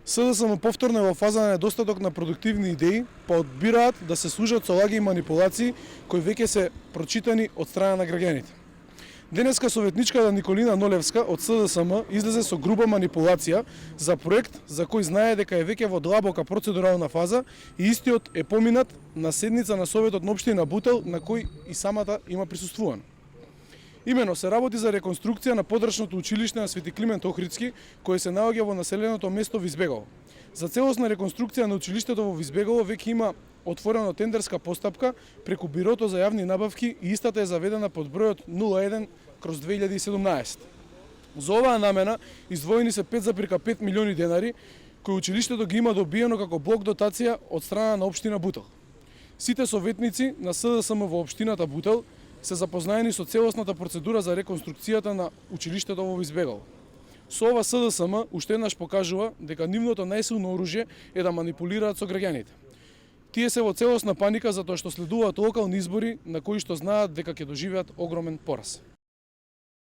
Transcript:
СДСМ повторно е во фаза на недостаток на продуктивни идеи, па одбираат да се служат со лаги и манипулации кои веќе се прочитани од страна на граѓаните. Денеска советничката Николина Нолевска од СДСМ излезе со груба манипулација за проект за кој знае дека е веќе во длабока процедурална фаза и истиот е поминат на седница на Советот на општина Бутел на кој и самата има присуствувано. Имено се работи за реконструкција на подрачното училиште на Свети Климент Охридски, кое се наоѓа во населеното место Визбегово. За целосна реконструкција на училиштето во Визбегово веќе има отворено тендерска постапка преку Бирото за јавни набавки и истата е заведена под бројот 01/2017. За оваа намена издвоени се 5,5 милиони денари, кои училиштето ги има добиено како блок дотација од страна на општина Бутел. Сите советници на СДСМ во општината Бутел се запознаени со целосната процедура за реконструкцијата на училиштето во Визбегово. Со ова СДСМ уште еднаш покажува дека нивното најсилно оружје е да манипулираат со граѓаните. Тие се во целосна паника затоа што следуваат локални избори на кои што знаат дека ќе доживеат огромен пораз.